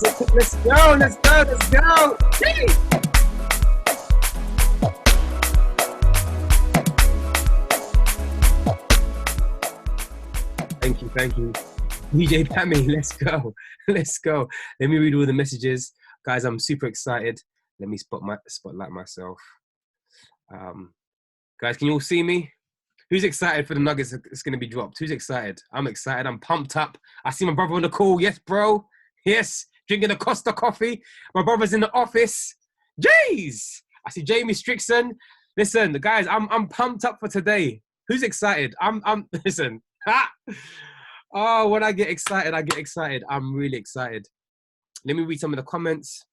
Let's go, let's go, let's go. Jeez. Thank you, thank you. DJ Pammy, let's go. Let's go. Let me read all the messages. Guys, I'm super excited. Let me spotlight myself. Guys, can you all see me? Who's excited for the nuggets that's going to be dropped? Who's excited? I'm excited. I'm pumped up. I see my brother on the call. Yes, bro. Yes. Drinking a Costa coffee. My brother's in the office. Jeez. I see Jamie Strickson. Listen, the guys, I'm pumped up for today. Who's excited? Listen. Oh, when I get excited, I get excited. I'm really excited. Let me read some of the comments.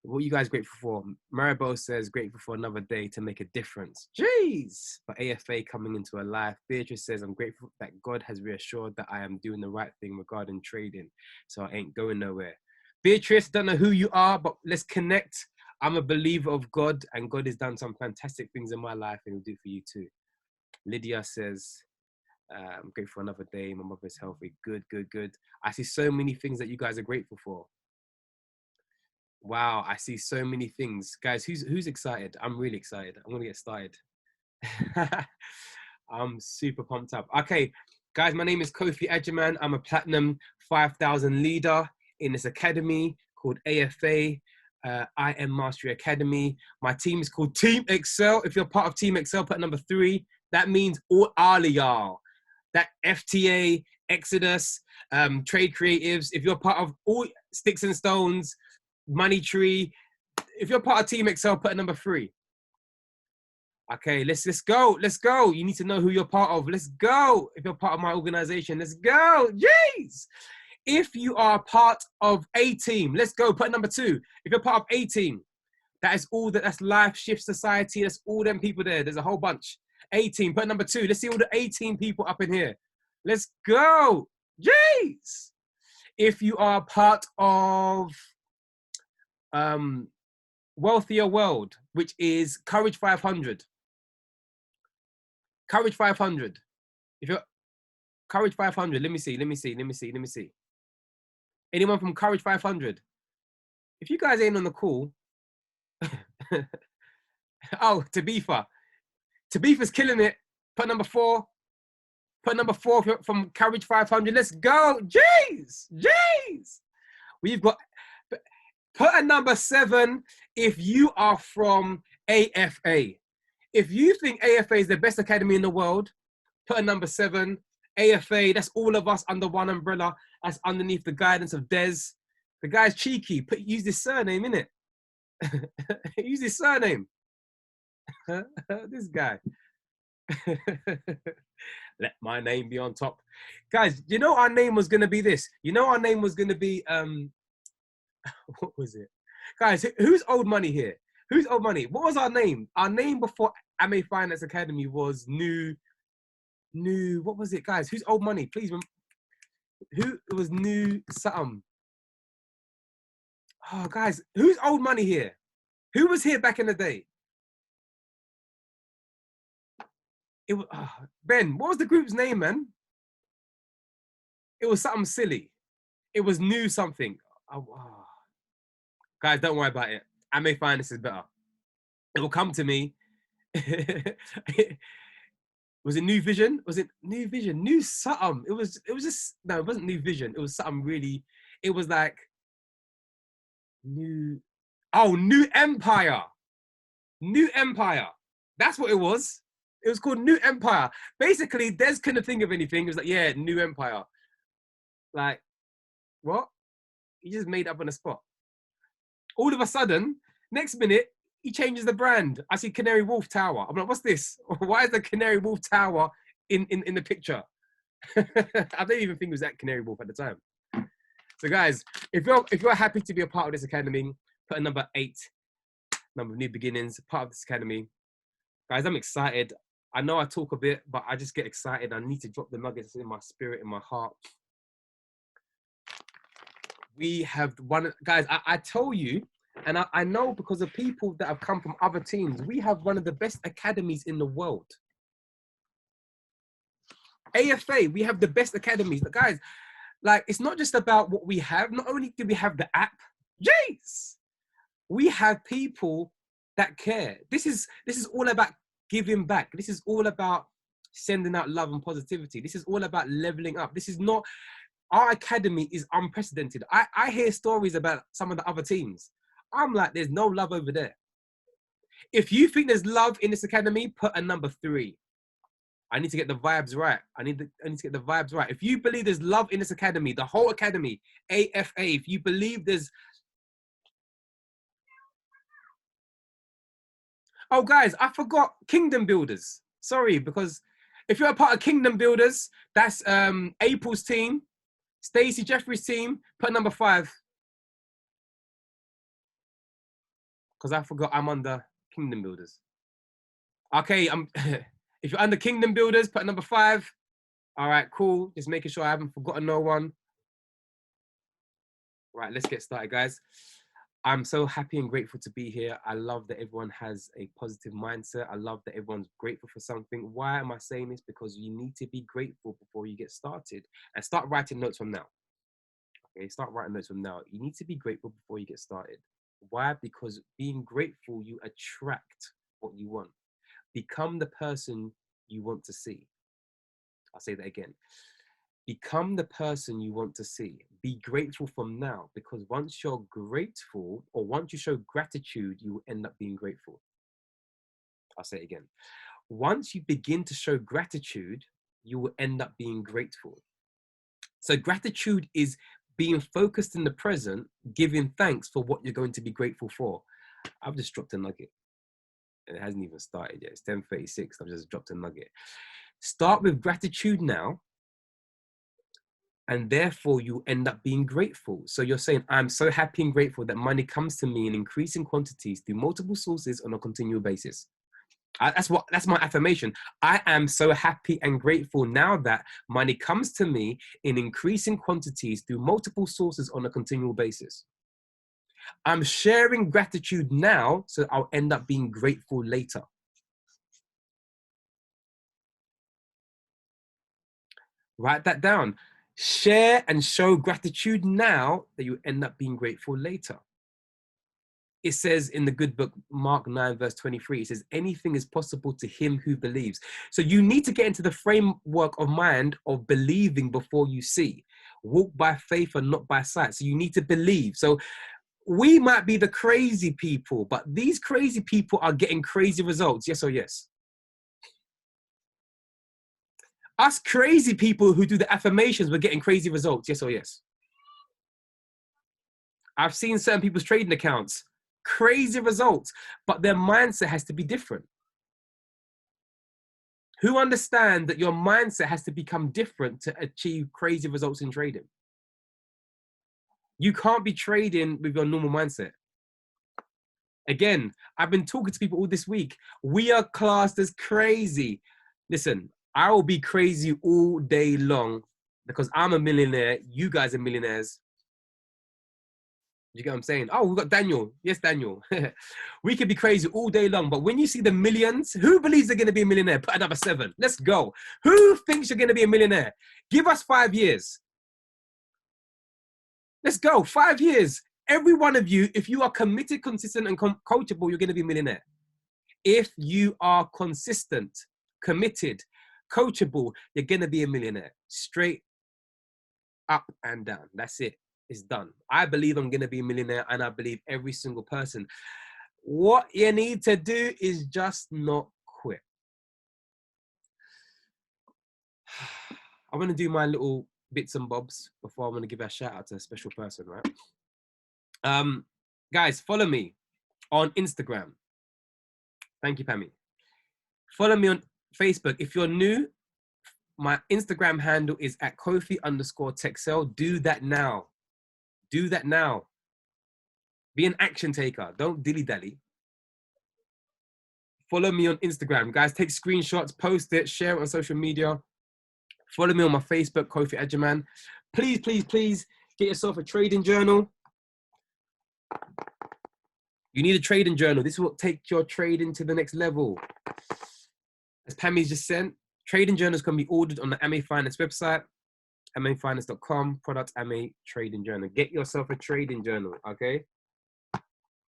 What are you guys grateful for? Maribel says, grateful for another day to make a difference. Jeez! For AFA coming into her life. Beatrice says, I'm grateful that God has reassured that I am doing the right thing regarding trading, so I ain't going nowhere. Beatrice, don't know who you are, but let's connect. I'm a believer of God, and God has done some fantastic things in my life, and he'll do it for you too. Lydia says, I'm grateful for another day. My mother's healthy. Good, good, good. I see so many things that you guys are grateful for. Wow, I see so many things. Guys, who's excited? I'm really excited. I'm going to get started. I'm super pumped up. Okay, guys, my name is Kofi Edgerman. I'm a Platinum 5,000 leader in this academy called AFA, IM Mastery Academy. My team is called Team Excel. If you're part of Team Excel, put number 3. That means all y'all. That FTA, Exodus, Trade Creatives. If you're part of all Sticks and Stones, Money Tree. If you're part of Team Excel, put a number 3. Okay, let's go. Let's go. You need to know who you're part of. Let's go. If you're part of my organization, let's go. Jeez. If you are part of A Team, let's go. Put number 2. If you're part of A Team, that is all that's Life Shift Society. That's all them people there. There's a whole bunch. A Team, put number 2. Let's see all the A Team people up in here. Let's go. Jeez. If you are part of Wealthier World, which is Courage 500. Courage 500. If you're Courage 500, let me see. Anyone from Courage 500? If you guys ain't on the call, oh, Tabifa. Tabifa's killing it. Put number 4. Put number 4 from Courage 500. Let's go. Jeez. We've got. Put a number 7 if you are from AFA. If you think AFA is the best academy in the world, put a number 7. AFA, that's all of us under one umbrella. That's underneath the guidance of Des. The guy's cheeky. Use his surname, innit? Use his surname. This guy. Let my name be on top. Guys, you know our name was going to be this. You know our name was going to be... what was it? Guys, who's old money here? Who's old money? What was our name? Our name before AME Finance Academy was new, what was it, guys? Who's old money? Please, who it was new something? Oh, guys, who's old money here? Who was here back in the day? It was, Ben, what was the group's name, man? It was something silly. It was new something. Guys, don't worry about it. I may find this is better. It will come to me. Was it New Vision? Was it New Vision? New something. It was just, no, it wasn't New Vision. It was something really, it was like New Empire. New Empire. That's what it was. It was called New Empire. Basically, Des couldn't think of anything. It was like, yeah, New Empire. Like, what? He just made up on the spot. All of a sudden, next minute, he changes the brand. I see Canary Wolf Tower. I'm like, what's this? Why is the Canary Wolf Tower in the picture? I don't even think it was that Canary Wolf at the time. So guys, if you're happy to be a part of this academy, put a number 8, number of new beginnings, part of this academy. Guys, I'm excited. I know I talk a bit, but I just get excited. I need to drop the nuggets in my spirit, in my heart. We have one, guys, I tell you, and I know because of people that have come from other teams, we have one of the best academies in the world. AFA, we have the best academies. But guys, Like, it's not just about what we have. Not only do we have the app, jeez, we have people that care. This is all about giving back. This is all about sending out love and positivity. This is all about leveling up. This is not, our academy is unprecedented. I hear stories about some of the other teams. I'm like, there's no love over there. If you think there's love in this academy, put a number 3. I need to get the vibes right. I need to get the vibes right. If you believe there's love in this academy, the whole academy, AFA, if you believe there's... Oh, guys, I forgot Kingdom Builders. Sorry, because if you're a part of Kingdom Builders, that's April's team, Stacey Jeffrey's team, put number 5. Because I forgot I'm under Kingdom Builders. Okay, if you're under Kingdom Builders, put number 5. All right, cool. Just making sure I haven't forgotten no one. Right, let's get started, guys. I'm so happy and grateful to be here. I love that everyone has a positive mindset. I love that everyone's grateful for something. Why am I saying this? Because you need to be grateful before you get started, and start writing notes from now. Okay, start writing notes from now. You need to be grateful before you get started. Why? Because being grateful, you attract what you want. Become the person you want to see. I'll say that again. Become the person you want to see. Be grateful from now, because once you're grateful, or once you show gratitude, you will end up being grateful. I'll say it again. Once you begin to show gratitude, you will end up being grateful. So gratitude is being focused in the present, giving thanks for what you're going to be grateful for. I've just dropped a nugget. And it hasn't even started yet. It's 10:36. I've just dropped a nugget. Start with gratitude now, and therefore you end up being grateful. So you're saying, I'm so happy and grateful that money comes to me in increasing quantities through multiple sources on a continual basis. That's my affirmation. I am so happy and grateful now that money comes to me in increasing quantities through multiple sources on a continual basis. I'm sharing gratitude now, so I'll end up being grateful later. Write that down. Share and show gratitude now, that you end up being grateful later. It says in the good book, Mark 9, verse 23, it says, anything is possible to him who believes. So you need to get into the framework of mind of believing before you see. Walk by faith and not by sight. So you need to believe. So we might be the crazy people, but these crazy people are getting crazy results. Yes or yes? Us crazy people who do the affirmations, we're getting crazy results. Yes or yes? I've seen certain people's trading accounts, crazy results, but their mindset has to be different. Who understand that your mindset has to become different to achieve crazy results in trading? You can't be trading with your normal mindset. Again, I've been talking to people all this week. We are classed as crazy. Listen, I will be crazy all day long because I'm a millionaire. You guys are millionaires. You get what I'm saying? Oh, we've got Daniel. Yes, Daniel. We could be crazy all day long, but when you see the millions, who believes they're going to be a millionaire? Put another 7. Let's go. Who thinks you're going to be a millionaire? Give us 5 years. Let's go. 5 years. Every one of you, if you are committed, consistent, and coachable, you're going to be a millionaire. If you are consistent, committed, coachable, you're going to be a millionaire. Straight up and down. That's it. It's done. I believe I'm going to be a millionaire, and I believe every single person. What you need to do is just not quit. I'm going to do my little bits and bobs before I'm going to give a shout out to a special person, right? Guys, follow me on Instagram. Thank you, Pammy. Follow me on Facebook. If you're new, my Instagram handle is at Kofi_Texel. Do that now. Do that now. Be an action taker. Don't dilly-dally. Follow me on Instagram. Guys, take screenshots, post it, share it on social media. Follow me on my Facebook, Kofi Agyemang. Please, please, please get yourself a trading journal. You need a trading journal. This will take your trading to the next level. As Pammy's just sent, trading journals can be ordered on the AME Finance website. MAFinance.com, product MA Trading Journal. Get yourself a trading journal, okay?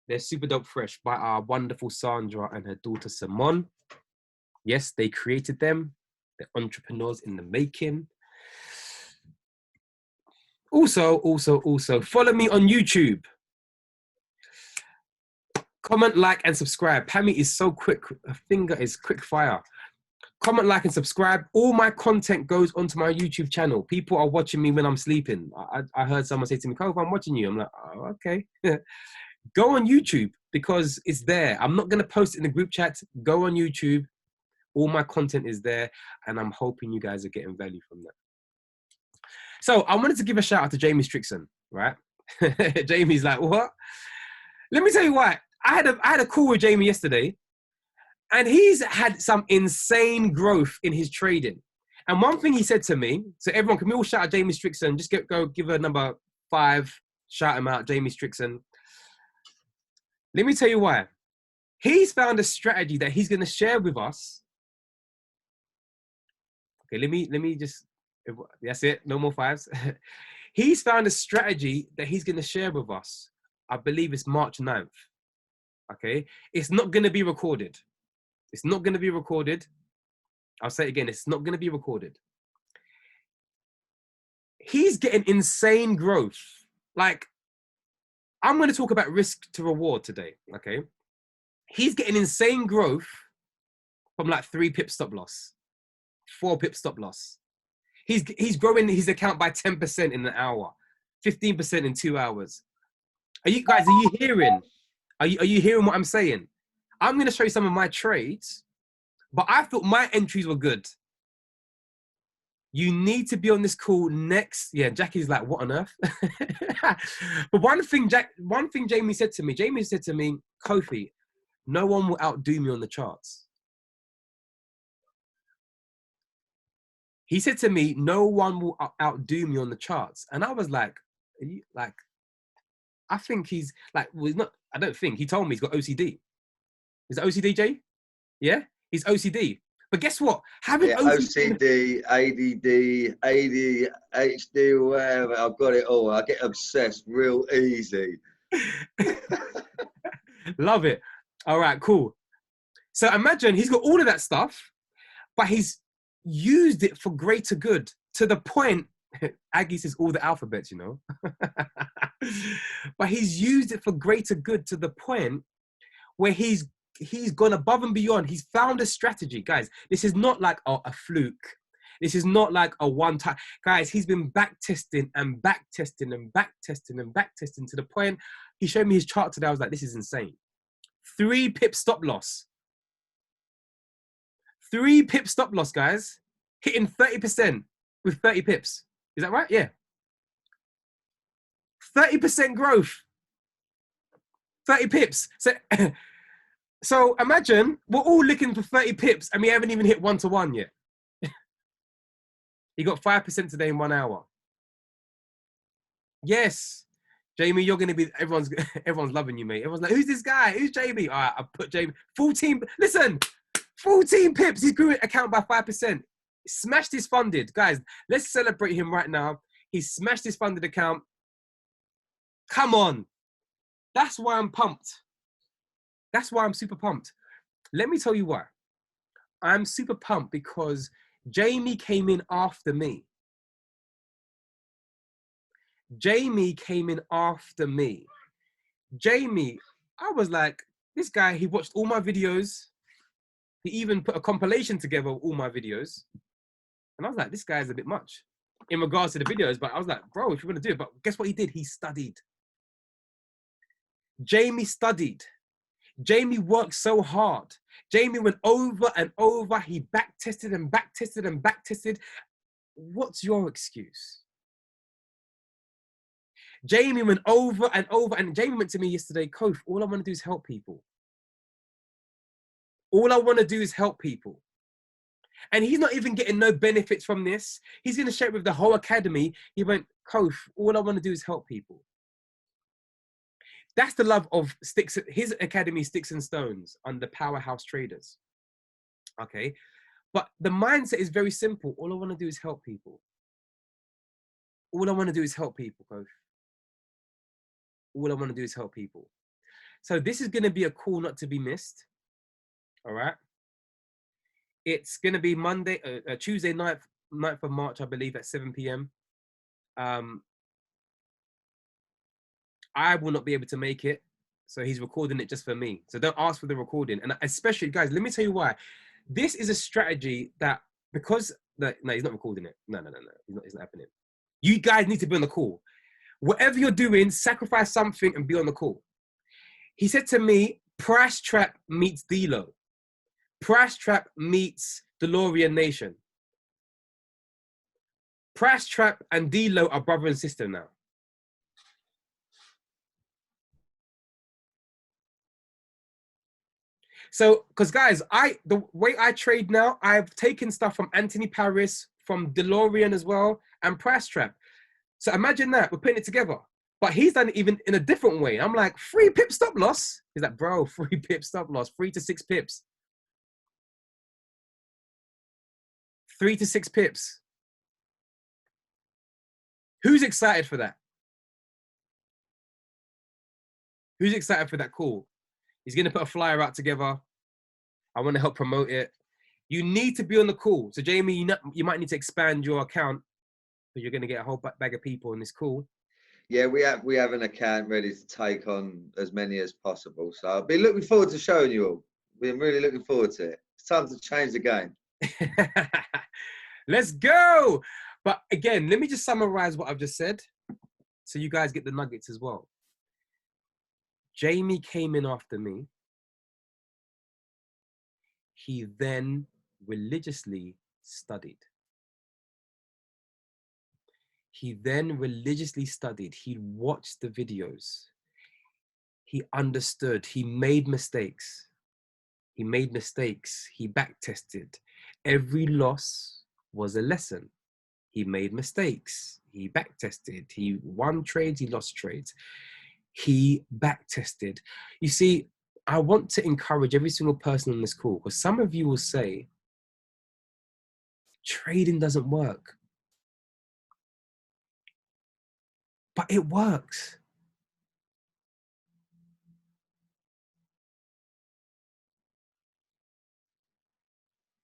They're super dope fresh by our wonderful Sandra and her daughter Simone. Yes, they created them. They're entrepreneurs in the making. Also, follow me on YouTube. Comment, like, and subscribe. Pammy is so quick. Her finger is quick fire. Comment, like, and subscribe. All my content goes onto my YouTube channel. People are watching me when I'm sleeping. I heard someone say to me, "Cove, I'm watching you." I'm like, "Oh, okay." Go on YouTube because it's there. I'm not going to post it in the group chat. Go on YouTube. All my content is there, and I'm hoping you guys are getting value from that. So I wanted to give a shout out to Jamie Strickson, right? Jamie's like, what? Let me tell you why. I had a call with Jamie yesterday, and he's had some insane growth in his trading. And one thing he said to me, so everyone, can we all shout out Jamie Strickson? Just go give her number 5, shout him out, Jamie Strickson. Let me tell you why. He's found a strategy that he's going to share with us. Okay, let me just, that's it, no more 5s. He's found a strategy that he's going to share with us. I believe it's March 9th. Okay, it's not going to be recorded. It's not going to be recorded. I'll say it again, it's not going to be recorded. He's getting insane growth. Like, I'm going to talk about risk to reward today, okay? He's getting insane growth from like 3 pip stop loss, 4 pip stop loss. He's growing his account by 10% in an hour, 15% in 2 hours. Are you hearing? Are you hearing what I'm saying? I'm going to show you some of my trades, but I thought my entries were good. You need to be on this call next. Yeah, Jackie's like, what on earth? But one thing Jamie said to me, Kofi, no one will outdo me on the charts. He said to me, no one will outdo me on the charts. And I was like, are you, like, I think he's like, well, he's not, I don't think. He told me he's got OCD. Is it OCD, Jay? Yeah? He's OCD. But guess what? Having OCD, ADD, ADHD, whatever, I've got it all. I get obsessed real easy. Love it. All right, cool. So imagine he's got all of that stuff, but he's used it for greater good to the point, Aggie says all the alphabets, you know. But he's used it for greater good to the point where he's gone above and beyond. He's found a strategy. Guys, this is not like a fluke. This is not like a one-time. Guys, he's been back testing and back testing and back testing and back testing to the point he showed me his chart today. I was like, this is insane. 3 pip stop loss. 3 pip stop loss, guys. Hitting 30% with 30 pips. Is that right? Yeah. 30% growth. 30 pips. So imagine we're all looking for 30 pips and we haven't even hit 1-to-1 yet. You got 5% today in 1 hour. Yes. Jamie, you're going to be, everyone's loving you, mate. Everyone's like, who's this guy? Who's Jamie? All right, I put Jamie. 14 pips. He grew his account by 5%. Smashed his funded. Guys, let's celebrate him right now. He smashed his funded account. Come on. That's why I'm pumped. That's why I'm super pumped. Let me tell you why. I'm super pumped because Jamie came in after me. Jamie, I was like, this guy, he watched all my videos. He even put a compilation together of all my videos. And I was like, this guy's a bit much in regards to the videos. But I was like, bro, if you're going to do it. But guess what he did? He studied. Jamie studied. Jamie worked so hard. Jamie went over and over. He back tested and back tested and back tested. What's your excuse? Jamie went over and over. And Jamie went to me yesterday, Kof, all I want to do is help people. All I want to do is help people. And he's not even getting no benefits from this. He's going to share it with the whole academy. He went, Kof, all I want to do is help people. That's the love of Sticks. His academy, Sticks and Stones, under Powerhouse Traders. Okay. But the mindset is very simple. All I want to do is help people. all I want to do is help people, Kof. All I want to do is help people. So this is going to be a call not to be missed. All right. It's going to be Tuesday, 9th of March, I believe, at 7 p.m. I will not be able to make it. So he's recording it just for me. So don't ask for the recording. And especially, guys, let me tell you why. This is a strategy that, because, no, he's not recording it. No. It's not happening. You guys need to be on the call. Whatever you're doing, sacrifice something and be on the call. He said to me, Price Trap meets D-Lo. Price Trap meets DeLorean Nation. Price Trap and D-Lo are brother and sister now. So, because guys, the way I trade now, I've taken stuff from Anthony Paris, from DeLorean as well, and Price Trap. So imagine that, we're putting it together. But he's done it even in a different way. I'm like, 3 pip stop loss? He's like, bro, 3 pip stop loss, 3 to 6 pips. 3 to 6 pips. Who's excited for that? Who's excited for that call? He's going to put a flyer out together. I want to help promote it. You need to be on the call. So Jamie, you might need to expand your account, because you're going to get a whole bag of people on this call. Yeah, we have an account ready to take on as many as possible. So I'll be looking forward to showing you all. We're really looking forward to it. It's time to change the game. Let's go. But again, let me just summarize what I've just said so you guys get the nuggets as well. Jamie came in after me. He then religiously studied. He then religiously studied. He watched the videos. He understood. He made mistakes. He made mistakes. He back tested. Every loss was a lesson. He made mistakes. He back tested. He won trades. He lost trades. He back tested. You see, I want to encourage every single person on this call, because some of you will say, trading doesn't work. But it works.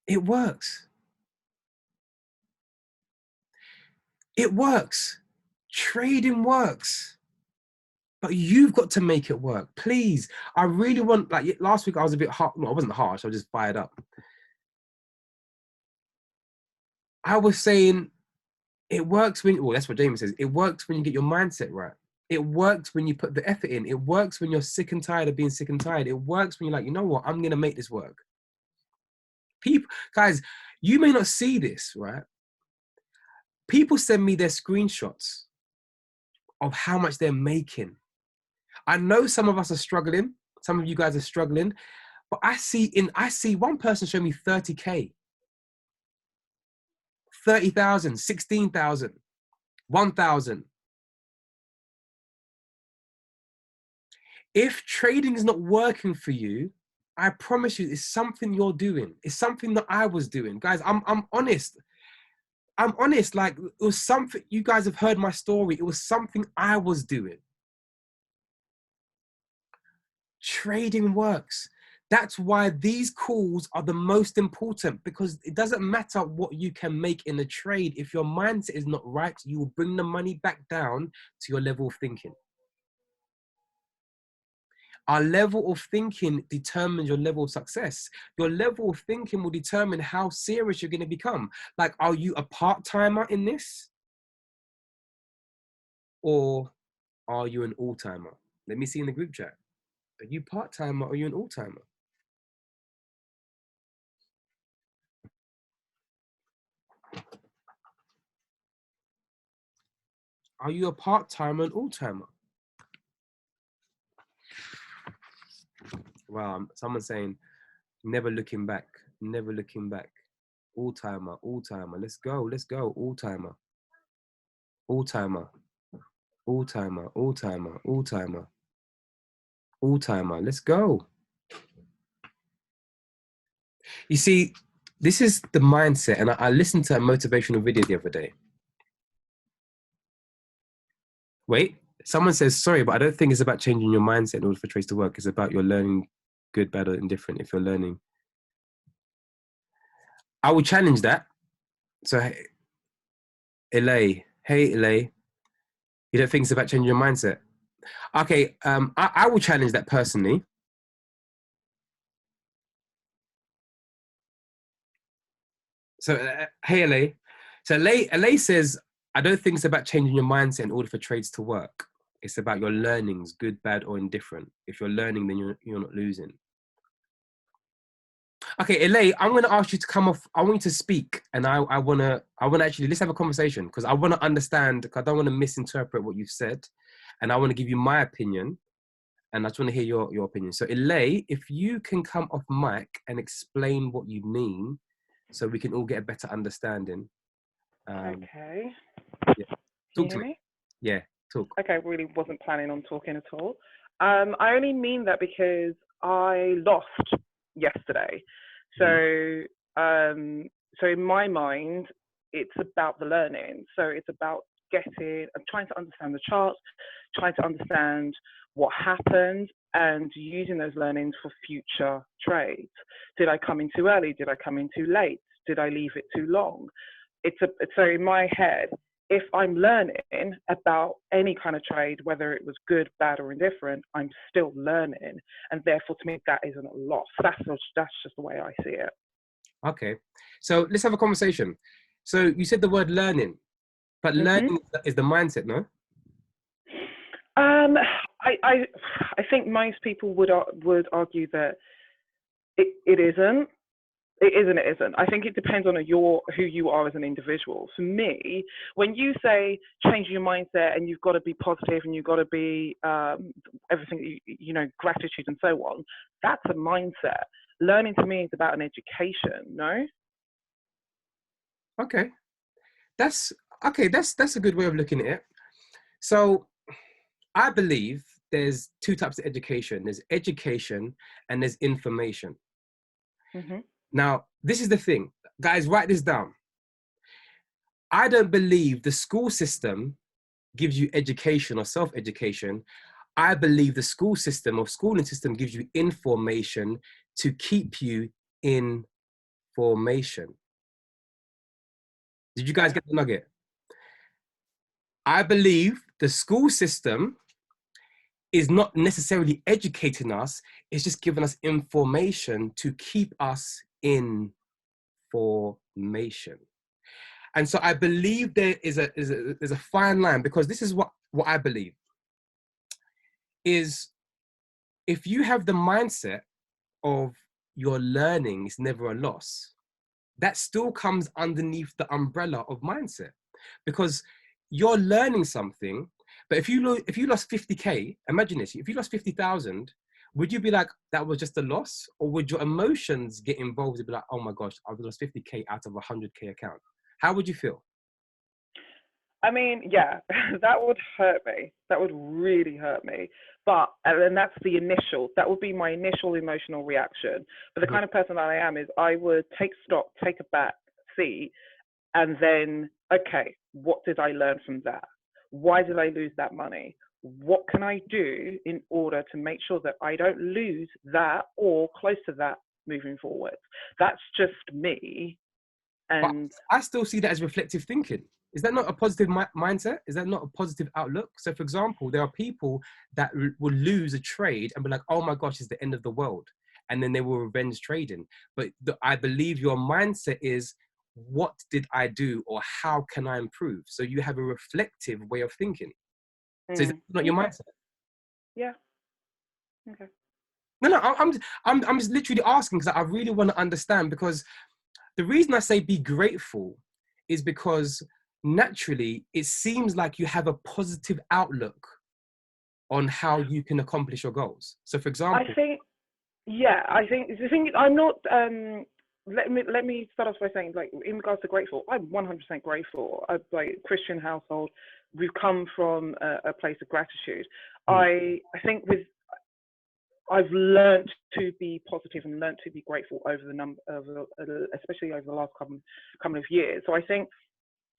It works. It works. Trading works. But you've got to make it work. Please. I really want, like last week I was a bit hard. No, I wasn't harsh. I was just fired up. I was saying it works when, well, that's what Jamie says. It works when you get your mindset right. It works when you put the effort in. It works when you're sick and tired of being sick and tired. It works when you're like, you know what? I'm going to make this work. People, guys, you may not see this, right? People send me their screenshots of how much they're making. I know some of us are struggling. Some of you guys are struggling, but I see one person show me 30K, 30,000, 16,000, 1,000. If trading is not working for you, I promise you, it's something you're doing. It's something that I was doing. Guys, I'm honest. I'm honest. Like, it was something, you guys have heard my story. It was something I was doing. Trading works. That's why these calls are the most important, because it doesn't matter what you can make in a trade. If your mindset is not right, you will bring the money back down to your level of thinking. Our level of thinking determines your level of success. Your level of thinking will determine how serious you're going to become. Like, are you a part-timer in this? Or are you an all-timer? Let me see in the group chat. Are you part-timer or are you an all-timer? Are you a part-timer or an all-timer? Wow, someone's saying, never looking back, never looking back. All-timer, all-timer. Let's go, all-timer. All-timer, all-timer, all-timer, all-timer. All-timer, let's go. You see, this is the mindset, and I listened to a motivational video the other day. Wait, someone says, sorry, but I don't think it's about changing your mindset in order for trades to work. It's about your learning good, bad, or indifferent. If you're learning, I will challenge that. So, hey, Elay, you don't think it's about changing your mindset? Okay, I will challenge that personally. So, hey, Elay. So, Elay says, I don't think it's about changing your mindset in order for trades to work. It's about your learnings, good, bad, or indifferent. If you're learning, then you're not losing. Okay, Elay, I'm gonna ask you to come off. I want you to speak, and I wanna actually let's have a conversation because I wanna understand. Cause I don't want to misinterpret what you've said, and I want to give you my opinion, and I just want to hear your opinion. So, Elay, if you can come off mic and explain what you mean, so we can all get a better understanding. Okay. Yeah. Can Talk you to hear me. me? Yeah, talk. Okay, really wasn't planning on talking at all. I only mean that because I lost yesterday. So, so in my mind, it's about the learning. So it's about I'm trying to understand the charts, trying to understand what happened, and using those learnings for future trades. Did I come in too early? Did I come in too late? Did I leave it too long? So in my head, if I'm learning about any kind of trade, whether it was good, bad, or indifferent, I'm still learning, and therefore to me that isn't a loss. That's just the way I see it. Okay, so let's have a conversation. So you said the word learning, but learning is the mindset, no? I think most people would argue that it isn't. It isn't. I think it depends on who you are as an individual. For me, when you say changing your mindset and you've got to be positive and you've got to be everything, gratitude and so on, that's a mindset. Learning to me is about an education, no? Okay, that's That's a good way of looking at it. So I believe there's two types of education. There's education and there's information. Mm-hmm. Now, this is the thing. Guys, write this down. I don't believe the school system gives you education or self-education. I believe the school system or schooling system gives you information to keep you in formation. Did you guys get the nugget? I believe the school system is not necessarily educating us, it's just giving us information to keep us in formation. And so I believe there is a fine line, because this is what I believe is, if you have the mindset of your learning is never a loss, that still comes underneath the umbrella of mindset, because you're learning something. But if you lost 50K, imagine this, if you lost 50,000, would you be like, that was just a loss? Or would your emotions get involved and be like, oh my gosh, I've lost 50K out of a 100K account? How would you feel? I mean, yeah, that would hurt me. That would really hurt me. But, and that's that would be my initial emotional reaction. But the kind of person that I am is I would take stock, take a back seat, and then, okay, what did I learn from that? Why did I lose that money? What can I do in order to make sure that I don't lose that or close to that moving forward? That's just me. And but I still see that as reflective thinking. Is that not a positive mindset? Is that not a positive outlook? So, for example, there are people that will lose a trade and be like, oh my gosh, it's the end of the world. And then they will revenge trading. But I believe your mindset is, what did I do, or how can I improve? So you have a reflective way of thinking. So is that not your mindset? Yeah. Okay. No, I'm just literally asking because I really want to understand, because the reason I say be grateful is because naturally it seems like you have a positive outlook on how you can accomplish your goals. So for example, I think the thing I'm not let me start off by saying, like, in regards to grateful, I'm 100% grateful. Like, Christian household, we've come from a place of gratitude. I think I've learned to be positive and learned to be grateful over the especially over the last couple of years. So I think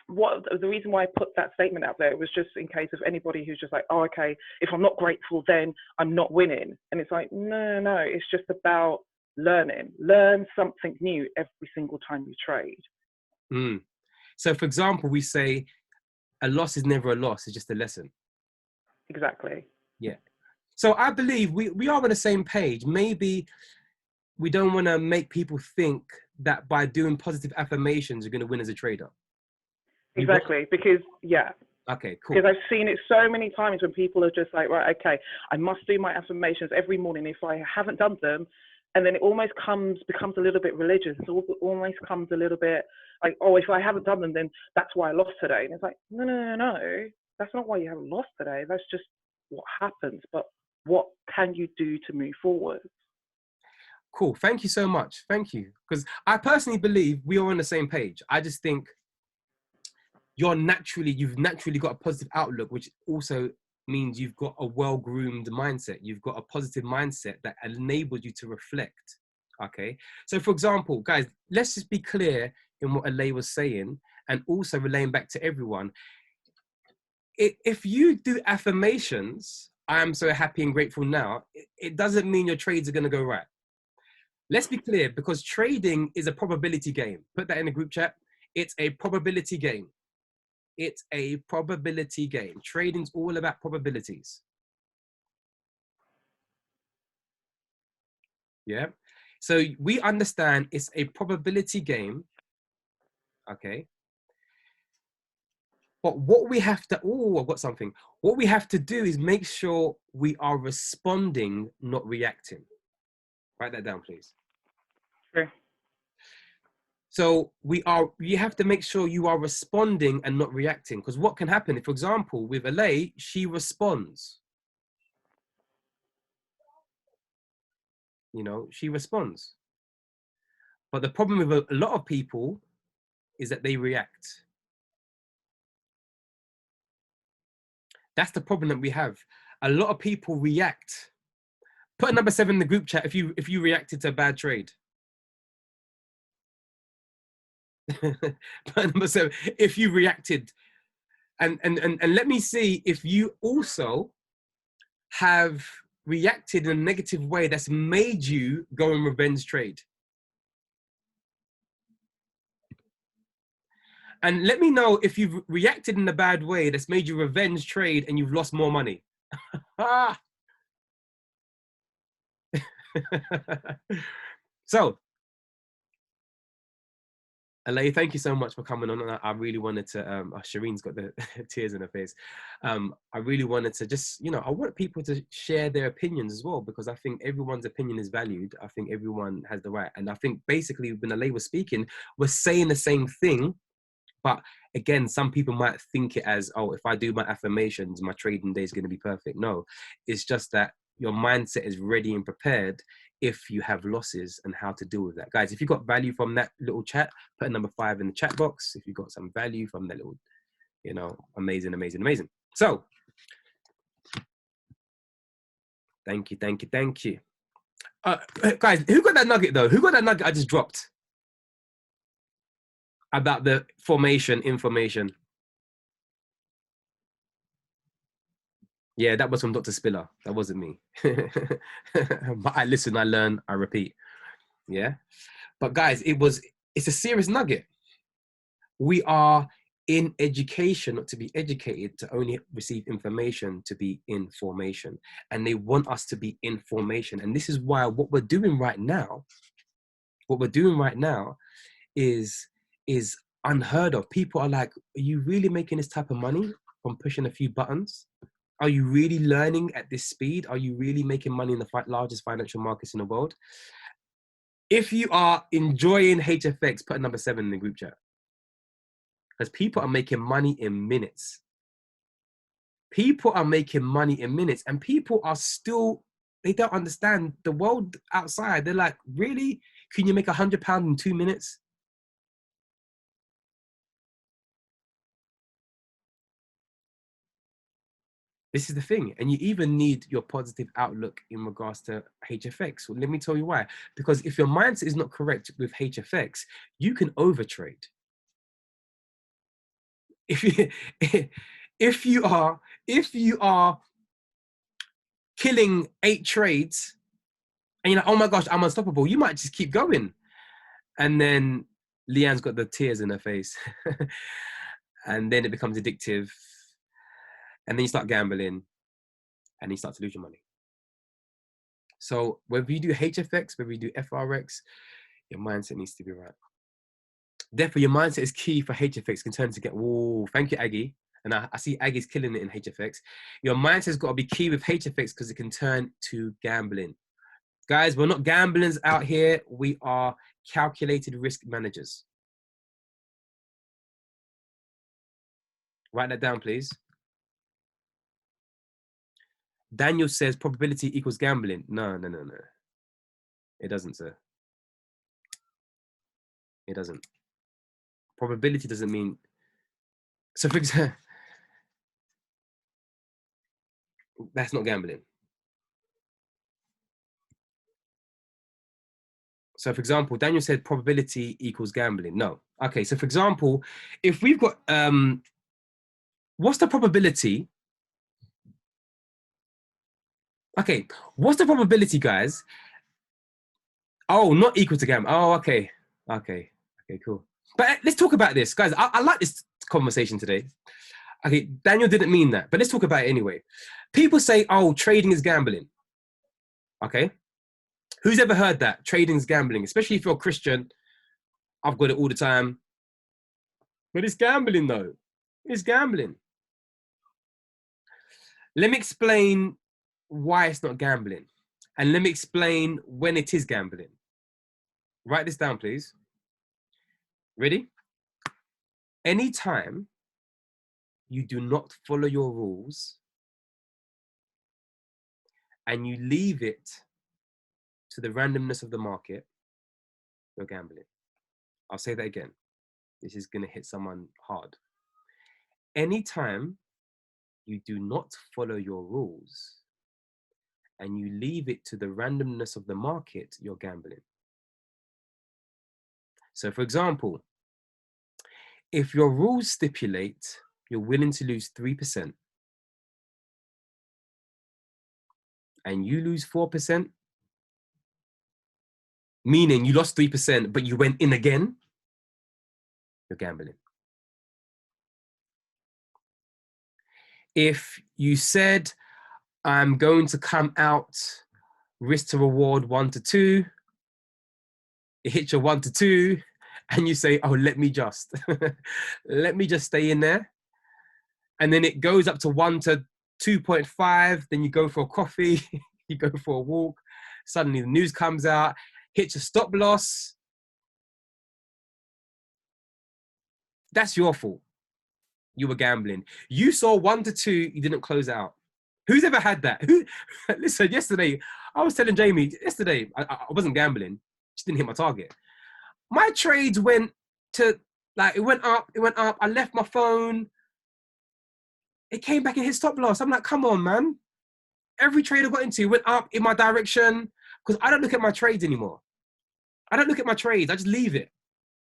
what the reason why I put that statement out there was just in case of anybody who's just like, oh, okay, if I'm not grateful, then I'm not winning. And it's like, no, it's just about learning. Learn something new every single time you trade. Mm. So, for example, we say a loss is never a loss; it's just a lesson. Exactly. Yeah. So I believe we are on the same page. Maybe we don't want to make people think that by doing positive affirmations, you're going to win as a trader. Exactly, because Okay, cool. Because I've seen it so many times when people are just like, right, okay, I must do my affirmations every morning. If I haven't done them, and then it almost becomes a little bit religious. It almost comes a little bit like, oh, if I haven't done them, then that's why I lost today. And it's like, no, that's not why you haven't lost today. That's just what happens. But what can you do to move forward? Cool. Thank you so much. Thank you. Because I personally believe we are on the same page. I just think you've naturally got a positive outlook, which also means you've got a well-groomed mindset. You've got a positive mindset that enables you to reflect. Okay. So for example, guys, let's just be clear in what Alay was saying and also relaying back to everyone. If you do affirmations, I am so happy and grateful now, it doesn't mean your trades are going to go right. Let's be clear, because trading is a probability game. Put that in the group chat. It's a probability game. It's a probability game. Trading's all about probabilities. Yeah. So we understand it's a probability game. Okay. But what we have to, I've got something. What we have to do is make sure we are responding, not reacting. Write that down, please. Sure. So you have to make sure you are responding and not reacting. Because what can happen, if, for example, with Alay, she responds. You know, she responds. But the problem with a lot of people is that they react. That's the problem that we have. A lot of people react. Put a number 7 in the group chat if you reacted to a bad trade. Put a number 7 if you reacted. And let me see if you also have reacted in a negative way that's made you go and revenge trade. And let me know if you've reacted in a bad way that's made you revenge trade and you've lost more money. So, Alay, thank you so much for coming on. I really wanted to, Shireen's got the tears in her face. I really wanted to just, I want people to share their opinions as well, because I think everyone's opinion is valued. I think everyone has the right. And I think basically when Alay was speaking, we're saying the same thing. But again, some people might think it as, oh, if I do my affirmations, my trading day is going to be perfect. No, it's just that your mindset is ready and prepared if you have losses and how to deal with that. Guys, if you got value from that little chat, put a number 5 in the chat box. If you got some value from that little, amazing. So, thank you. Guys, who got that nugget though? Who got that nugget I just dropped? About the information. Yeah, that was from Dr. Spiller. That wasn't me. But I listen, I learn, I repeat. Yeah. But guys, it's a serious nugget. We are in education, not to be educated, to only receive information, to be in formation. And they want us to be in formation. And this is why what we're doing right now is unheard of. People are like, are you really making this type of money from pushing a few buttons? Are you really learning at this speed? Are you really making money in the largest financial markets in the world? If you are enjoying HFX, put a number 7 in the group chat. Because people are making money in minutes. And people are still, they don't understand the world outside. They're like, really? Can you make £100 in 2 minutes? This is the thing. And you even need your positive outlook in regards to HFX. Well, let me tell you why. Because if your mindset is not correct with HFX, you can overtrade. if you if you are killing 8 trades and you're like, oh my gosh, I'm unstoppable, you might just keep going. And then Leanne's got the tears in her face. And then it becomes addictive. And then you start gambling and you start to lose your money. So whether you do HFX, whether you do FRX, your mindset needs to be right. Therefore, your mindset is key for HFX. Can turn to get, whoa, thank you, Aggie. And I see Aggie's killing it in HFX. Your mindset's got to be key with HFX because it can turn to gambling. Guys, we're not gamblers out here. We are calculated risk managers. Write that down, please. Daniel says probability equals gambling. No. It doesn't, sir. It doesn't. Probability doesn't mean... So for example, that's not gambling. So for example, Daniel said probability equals gambling. No. Okay, so for example, if we've got... what's the probability? Okay, what's the probability, guys? Oh, not equal to gambling. Oh, okay. Okay, cool. But let's talk about this. Guys, I like this conversation today. Okay, Daniel didn't mean that, but let's talk about it anyway. People say, oh, trading is gambling. Okay? Who's ever heard that? Trading is gambling, especially if you're a Christian. I've got it all the time. But it's gambling, though. It's gambling. Let me explain why it's not gambling. And let me explain when it is gambling. Write this down, please. Ready? Anytime you do not follow your rules and you leave it to the randomness of the market, you're gambling. I'll say that again. This is going to hit someone hard. Anytime you do not follow your rules and you leave it to the randomness of the market, you're gambling. So for example, if your rules stipulate you're willing to lose 3% and you lose 4%, meaning you lost 3%, but you went in again, you're gambling. If you said, I'm going to come out risk to reward 1 to 2, it hits your 1 to 2, and you say, oh, let me just stay in there. And then it goes up to 1 to 2.5, then you go for a coffee, you go for a walk, suddenly the news comes out, hits your stop loss. That's your fault. You were gambling. You saw 1 to 2, you didn't close out. Who's ever had that? Listen, yesterday, I was telling Jamie, I wasn't gambling, just didn't hit my target. My trades went to, it went up, I left my phone, it came back and hit stop loss. I'm like, come on, man. Every trade I got into went up in my direction because I don't look at my trades anymore. I don't look at my trades, I just leave it.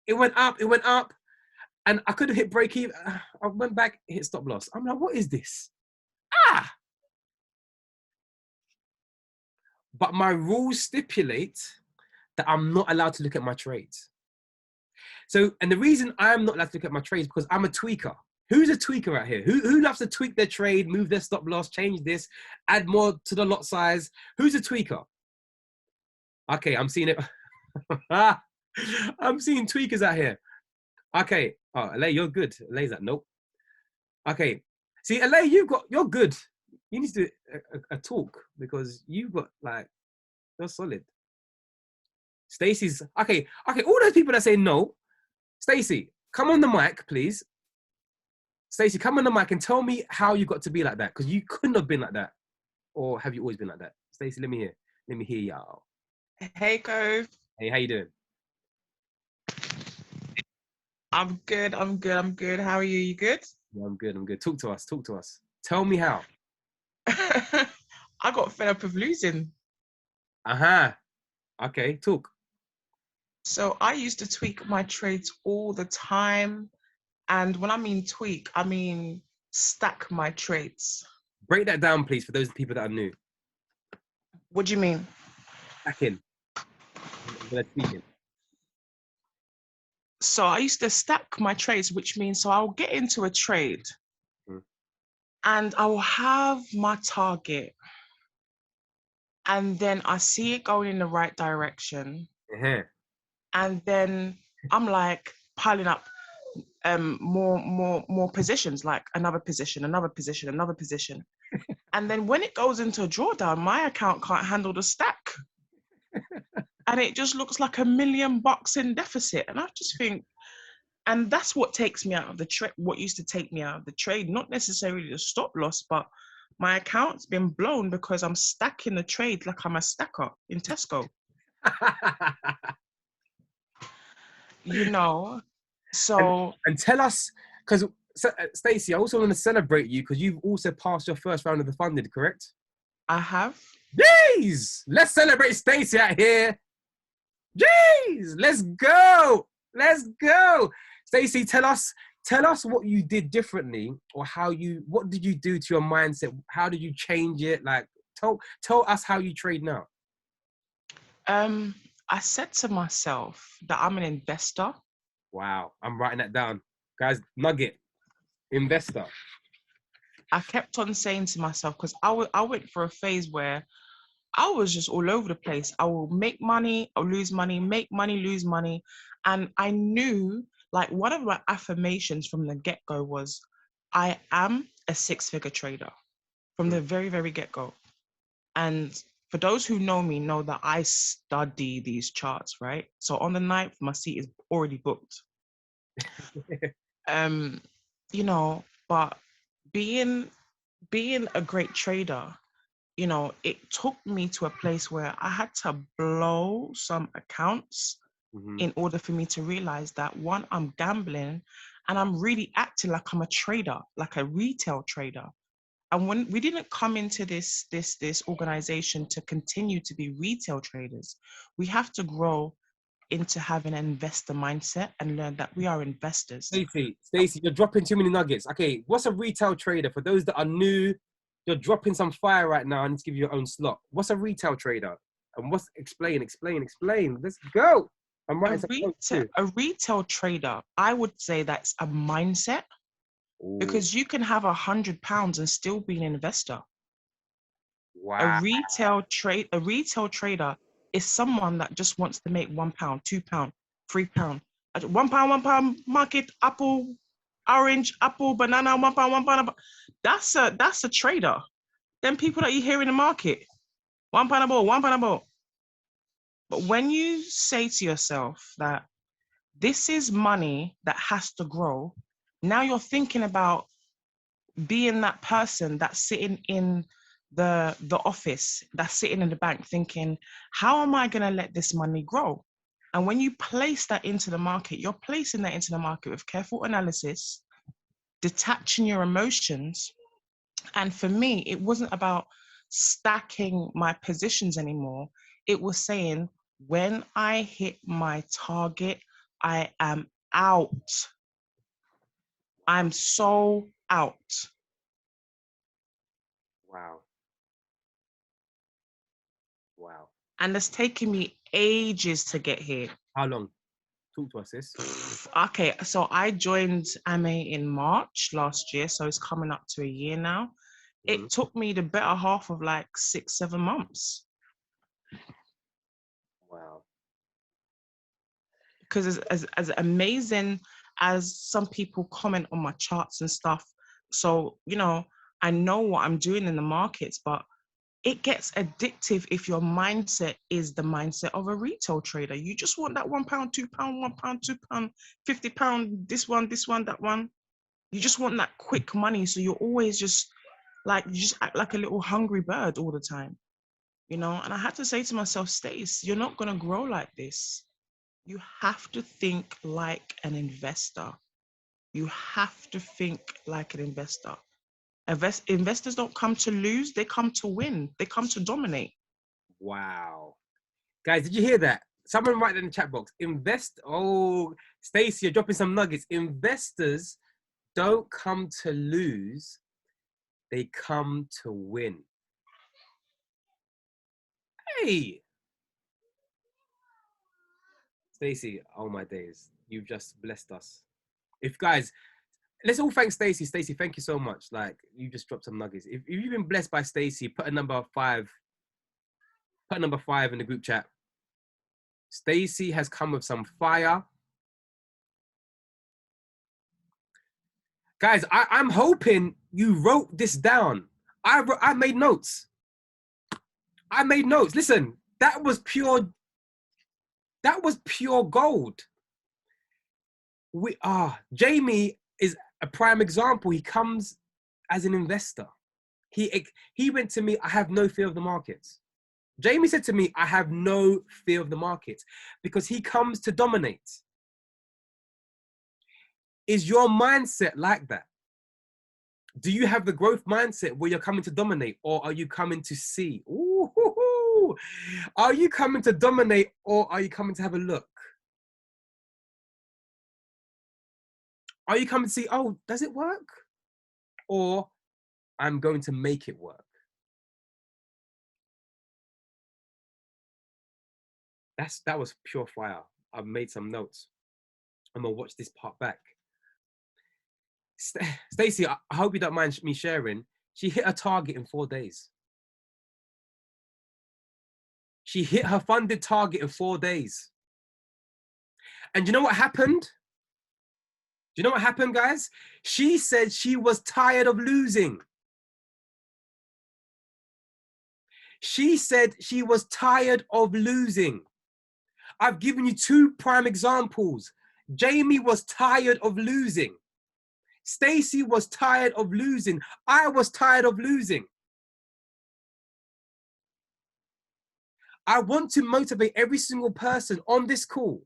It went up, and I could have hit break even. I went back, hit stop loss. I'm like, what is this? But my rules stipulate that I'm not allowed to look at my trades. So, and the reason I'm not allowed to look at my trades is because I'm a tweaker. Who's a tweaker out here? Who loves to tweak their trade, move their stop loss, change this, add more to the lot size? Who's a tweaker? Okay, I'm seeing it. I'm seeing tweakers out here. Okay, oh, LA, you're good. LA's like, nope. Okay, see, LA, you're good. You need to do a talk because you've got you're solid. Stacey's, okay, all those people that say no, Stacey, come on the mic, please. Stacey, come on the mic and tell me how you got to be like that, because you couldn't have been like that. Or have you always been like that? Stacey, let me hear y'all. Hey, Cove. Hey, how you doing? I'm good. How are you? You good? Yeah, I'm good. Talk to us. Tell me how. I got fed up of losing. Okay, talk. So I used to tweak my trades all the time. And when I mean tweak, I mean stack my trades. Break that down, please, for those people that are new. What do you mean? Back in. We're tweaking. So I used to stack my trades, which means so I'll get into a trade and I will have my target. And then I see it going in the right direction. Uh-huh. And then I'm like piling up more positions, like another position. And then when it goes into a drawdown, my account can't handle the stack. And it just looks like $1 million in deficit. And I just think, and that's what takes me out of the trade, what used to take me out of the trade, not necessarily the stop loss, but my account's been blown because I'm stacking the trade like I'm a stacker in Tesco. You know, so. And tell us, because Stacey, I also want to celebrate you because you've also passed your first round of the funded, correct? I have. Jeez! Let's celebrate Stacey out here. Jeez! Let's go! Let's go! Stacey, tell us what you did differently, or what did you do to your mindset? How did you change it? Like, tell us how you trade now. I said to myself that I'm an investor. Wow, I'm writing that down. Guys, nugget, investor. I kept on saying to myself, because I went for a phase where I was just all over the place. I will make money, I'll lose money, make money, lose money. And I knew, like, one of my affirmations from the get-go was, I am a six-figure trader from the very, very get-go. And for those who know me, know that I study these charts, right? So on the 9th, my seat is already booked. You know, but being a great trader, you know, it took me to a place where I had to blow some accounts in order for me to realize that, one, I'm gambling and I'm really acting like I'm a trader, like a retail trader. And when we didn't come into this organization to continue to be retail traders, we have to grow into having an investor mindset and learn that we are investors. Stacey, you're dropping too many nuggets. Okay, what's a retail trader? For those that are new, you're dropping some fire right now. I need to give you your own slot. What's a retail trader? And explain. Let's go. I'm writing a retail trader, I would say that's a mindset. Ooh. Because you can have £100 and still be an investor. Wow. A retail trader is someone that just wants to make £1, £2, £3. £1 market, apple, orange, apple, banana, £1. That's a trader. Them people that you hear in the market, £1 a ball, £1 a ball. But when you say to yourself that this is money that has to grow, now you're thinking about being that person that's sitting in the office, that's sitting in the bank thinking, how am I going to let this money grow? And when you place that into the market, you're placing that into the market with careful analysis, detaching your emotions. And for me, it wasn't about stacking my positions anymore. It was saying, when I hit my target, I am out. I'm so out. Wow. And it's taken me ages to get here. How long? Talk to us, sis. Okay, so I joined AME in March last year, so it's coming up to a year now. It took me the better half of like 6-7 months. Wow. Because as amazing as some people comment on my charts and stuff, so, you know, I know what I'm doing in the markets, but it gets addictive if your mindset is the mindset of a retail trader. You just want that £1, £2, £1, £2, £50, this one, that one. You just want that quick money. So you're always just like, you just act like a little hungry bird all the time, you know? And I had to say to myself, Stace, you're not going to grow like this. You have to think like an investor. You have to think like an investor. Investors don't come to lose, they come to win. They come to dominate. Wow. Guys, did you hear that? Someone write in the chat box. Oh, Stacey, you're dropping some nuggets. Investors don't come to lose, they come to win. Hey, Stacey, oh my days, you've just blessed us. If guys, let's all thank Stacey. Stacey, thank you so much. Like, you just dropped some nuggets. If you've been blessed by Stacey, put a number 5. Put number 5 in the group chat. Stacey has come with some fire. Guys, I'm hoping you wrote this down. I made notes. I made notes. Listen, that was pure gold. Jamie is a prime example. He comes as an investor. He went to me, I have no fear of the markets. Jamie said to me, I have no fear of the markets, because he comes to dominate. Is your mindset like that? Do you have the growth mindset where you're coming to dominate, or are you coming to see? Ooh, are you coming to dominate, or are you coming to have a look? Are you coming to see, oh, does it work? Or I'm going to make it work. That was pure fire. I've made some notes. I'm gonna watch this part back. Stacey, I hope you don't mind me sharing. She hit her target in 4 days. She hit her funded target in 4 days. And you know what happened? Do you know what happened, guys? She said she was tired of losing. She said she was tired of losing. I've given you 2 prime examples. Jamie was tired of losing. Stacey was tired of losing. I was tired of losing. I want to motivate every single person on this call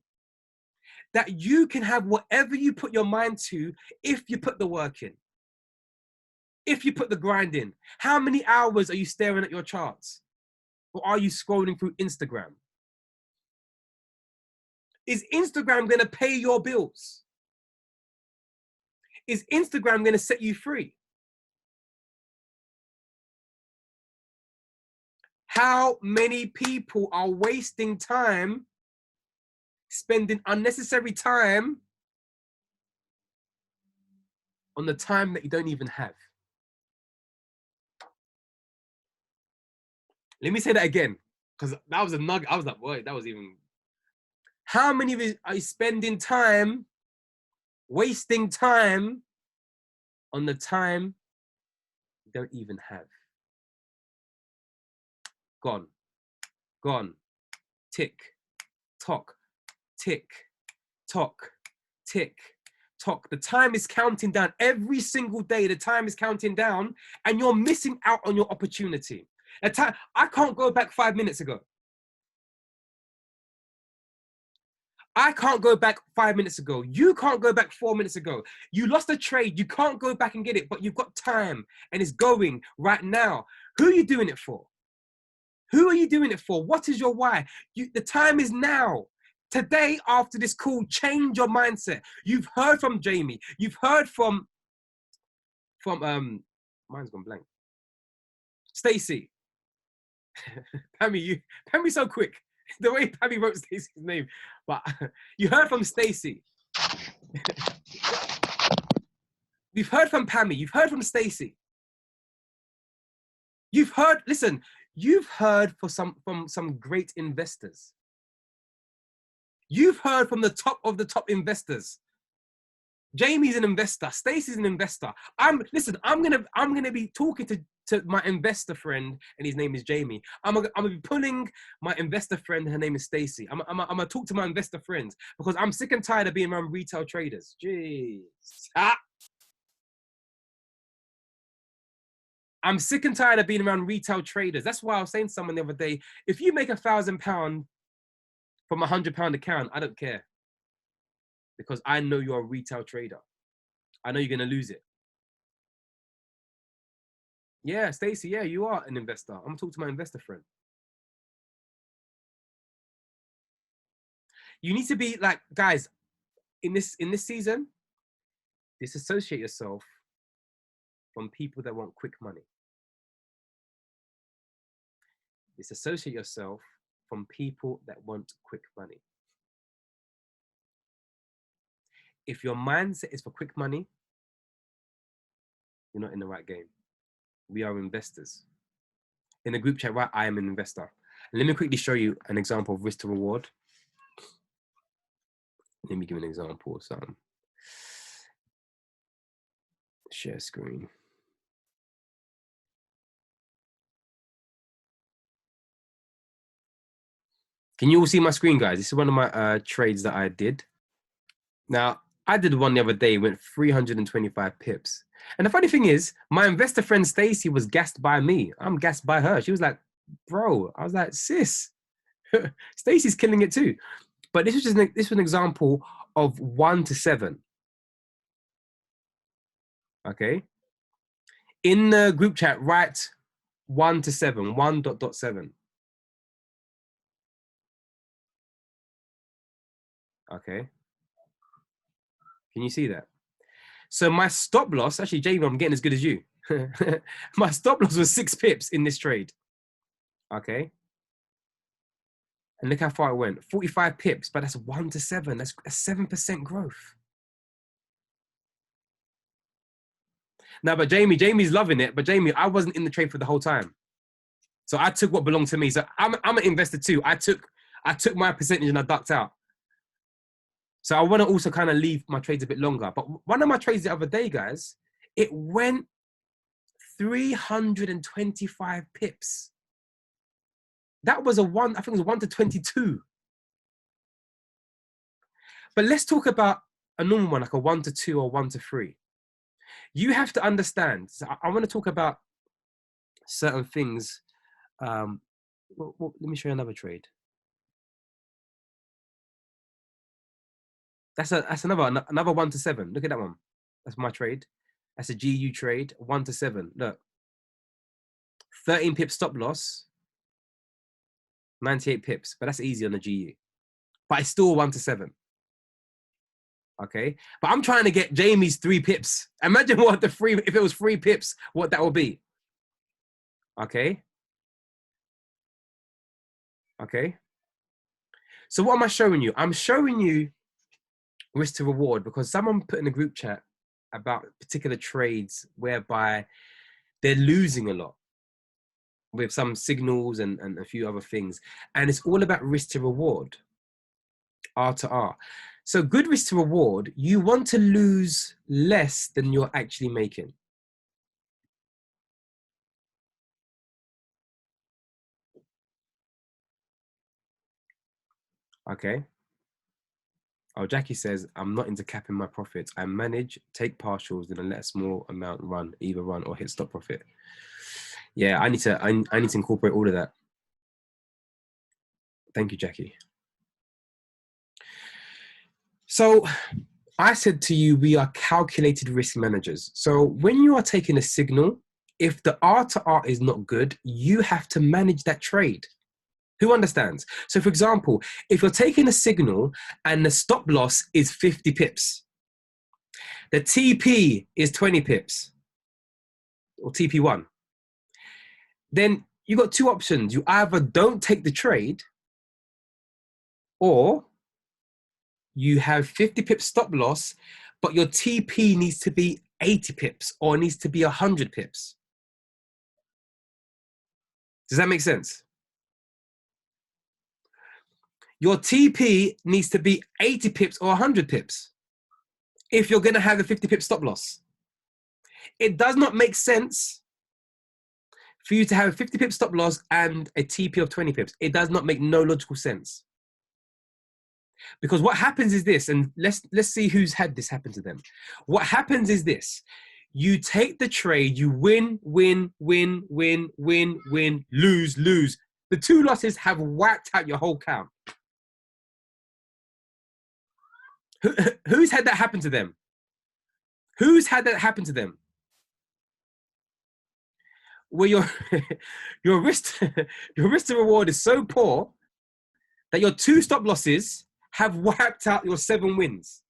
that you can have whatever you put your mind to if you put the work in. If you put the grind in. How many hours are you staring at your charts? Or are you scrolling through Instagram? Is Instagram going to pay your bills? Is Instagram going to set you free? How many people are wasting time, spending unnecessary time on the time that you don't even have? Let me say that again, because that was a nugget. I was like, boy, that was even... How many of you are spending time, wasting time on the time you don't even have? Gone, gone, tick, tock, tick, tock, tick, tock. The time is counting down. Every single day, the time is counting down, and you're missing out on your opportunity. I can't go back 5 minutes ago. I can't go back 5 minutes ago. You can't go back 4 minutes ago. You lost a trade. You can't go back and get it, but you've got time and it's going right now. Who are you doing it for? Who are you doing it for? What is your why? The time is now. Today, after this call, change your mindset. You've heard from Jamie. You've heard from mine's gone blank. Stacey. Pammy's so quick. The way Pammy wrote Stacey's name. But you heard from Stacey. You've heard from Pammy. You've heard from Stacey. You've heard from some great investors. You've heard from the top of the top investors. Jamie's an investor. Stacey's an investor. I'm gonna be talking to my investor friend, and his name is Jamie. I'm gonna be pulling my investor friend, her name is Stacey. I'm gonna talk to my investor friends because I'm sick and tired of being around retail traders. Jeez. I'm sick and tired of being around retail traders. That's why I was saying to someone the other day, if you make £1,000 from £100 account, I don't care. Because I know you're a retail trader. I know you're gonna lose it. Yeah, Stacey, yeah, you are an investor. I'm gonna talk to my investor friend. You need to be like, guys, in this season, disassociate yourself from people that want quick money. Disassociate yourself from people that want quick money. If your mindset is for quick money, you're not in the right game. We are investors. In the group chat, right, I am an investor. Let me quickly show you an example of risk to reward. Let me give you an example of something. Share screen. Can you all see my screen, guys? This is one of my trades that I did. Now, I did one the other day, went 325 pips. And the funny thing is, my investor friend Stacy was gassed by me. I'm gassed by her. She was like, bro, I was like, sis, Stacy's killing it too. But this was an example of 1 to 7. Okay. In the group chat, write 1 to 7, 1.7. Okay. Can you see that? So my stop loss, actually, Jamie, I'm getting as good as you. My stop loss was 6 pips in this trade. Okay. And look how far it went. 45 pips, but that's 1 to 7. That's 7% growth. Now, but Jamie's loving it. But Jamie, I wasn't in the trade for the whole time. So I took what belonged to me. So I'm an investor too. I took my percentage and I ducked out. So I want to also kind of leave my trades a bit longer. But one of my trades the other day, guys, it went 325 pips. That was I think it was 1 to 22. But let's talk about a normal one, like a 1 to 2 or 1 to 3. You have to understand. So I want to talk about certain things. Let me show you another trade. That's another 1 to 7. Look at that one. That's my trade. That's a GU trade, 1 to 7. Look, 13 pips stop loss, 98 pips, but that's easy on the GU. But it's still 1 to 7. Okay, but I'm trying to get Jamie's 3 pips. Imagine what if it was 3 pips, what that would be. Okay. Okay. So what am I showing you? I'm showing you risk to reward because someone put in the group chat about particular trades whereby they're losing a lot with some signals and a few other things. And it's all about risk to reward, R to R. So good risk to reward, you want to lose less than you're actually making. Okay. Oh, Jackie says, I'm not into capping my profits. I manage, take partials, then let a small amount run, either run or hit stop profit. Yeah, I need to incorporate all of that. Thank you, Jackie. So I said to you, we are calculated risk managers. So when you are taking a signal, if the R to R is not good, you have to manage that trade. Who understands? So for example, if you're taking a signal and the stop loss is 50 pips, the TP is 20 pips, or TP1, then you've got 2 options. You either don't take the trade, or you have 50 pips stop loss, but your TP needs to be 80 pips or needs to be 100 pips. Does that make sense? Your TP needs to be 80 pips or 100 pips if you're going to have a 50 pip stop loss. It does not make sense for you to have a 50 pip stop loss and a TP of 20 pips. It does not make no logical sense. Because what happens is this, and let's see who's had this happen to them. What happens is this. You take the trade, you win, win, win, win, win, win, lose, lose. The 2 losses have whacked out your whole count. Who's had that happen to them? Who's had that happen to them? Where your risk to reward is so poor that your 2 stop losses have wiped out your 7 wins.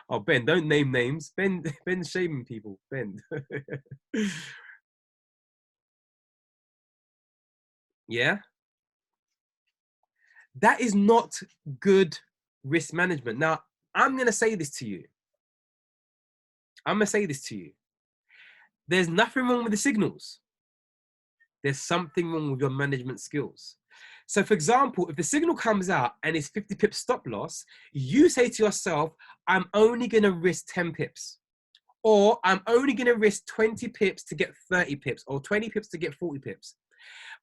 Oh, Ben, don't name names. Ben's shaming people. Ben. Yeah? That is not good risk management. Now, I'm going to say this to you. There's nothing wrong with the signals. There's something wrong with your management skills. So for example, if the signal comes out and it's 50 pips stop loss, you say to yourself, I'm only going to risk 10 pips. Or I'm only going to risk 20 pips to get 30 pips or 20 pips to get 40 pips.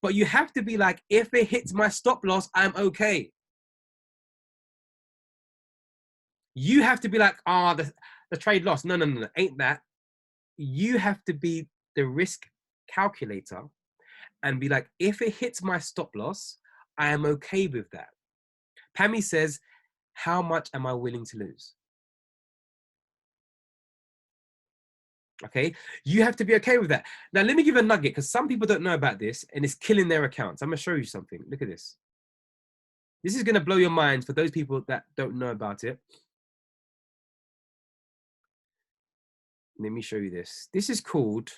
But you have to be like, if it hits my stop loss, I'm okay. You have to be like, the trade loss. No, ain't that. You have to be the risk calculator and be like, if it hits my stop loss, I am okay with that. Pammy says, how much am I willing to lose? Okay, you have to be okay with that. Now, let me give a nugget because some people don't know about this and it's killing their accounts. I'm going to show you something. Look at this. This is going to blow your mind for those people that don't know about it. Let me show you this. This is called,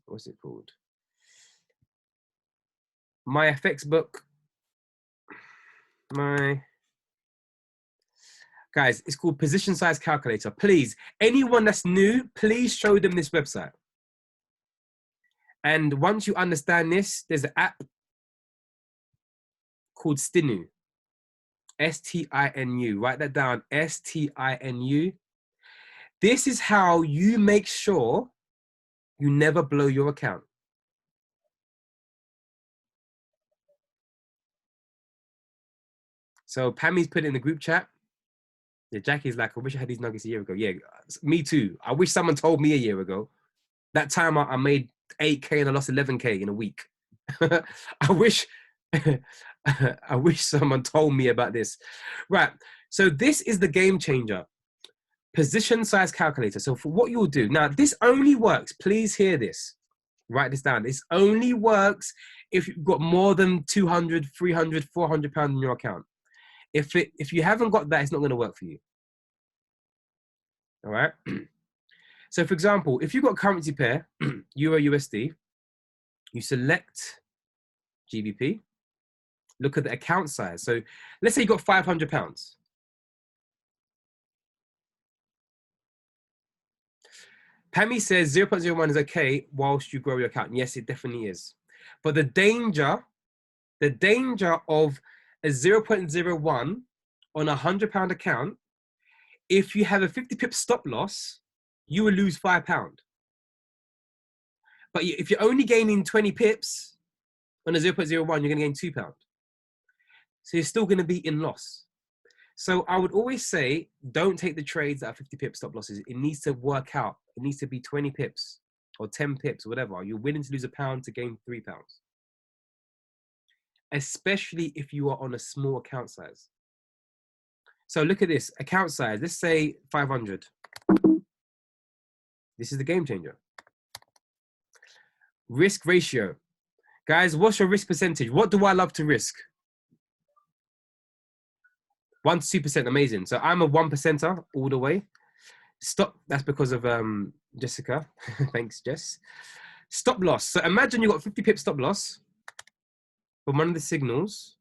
what's it called? My FX book. Guys, it's called Position Size Calculator. Please, anyone that's new, please show them this website. And once you understand this, there's an app called Stinu. S-T-I-N-U. Write that down. S-T-I-N-U. This is how you make sure you never blow your account. So Pammy's put it in the group chat. Yeah, Jackie's like, I wish I had these nuggets a year ago. Yeah, me too. I wish someone told me a year ago. That time I made 8K and I lost 11K in a week. I wish someone told me about this. Right, so this is the game changer. Position size calculator. So for what you'll do, now this only works, please hear this. Write this down. This only works if you've got more than 200, 300, 400 pounds in your account. If you haven't got that, it's not going to work for you. All right. So for example, if you've got currency pair, Euro USD, you select GBP, look at the account size. So let's say you got 500 pounds. Pammy says 0.01 is okay whilst you grow your account. Yes, it definitely is. But the danger of a 0.01 on a £100 account, if you have a 50 pip stop loss, you will lose £5. But if you're only gaining 20 pips on a 0.01, you're going to gain £2. So you're still going to be in loss. So I would always say, don't take the trades that are 50 pip stop losses. It needs to work out. It needs to be 20 pips or 10 pips or whatever. You're willing to lose £1 to gain £3. Especially if you are on a small account size. So look at this, account size, let's say 500. This is the game changer. Risk ratio. Guys, what's your risk percentage? What do I love to risk? 1 to 2%, amazing. So I'm a 1%er all the way. Stop, that's because of Jessica. Thanks, Jess. Stop loss. So imagine you've got 50 pip stop loss from one of the signals.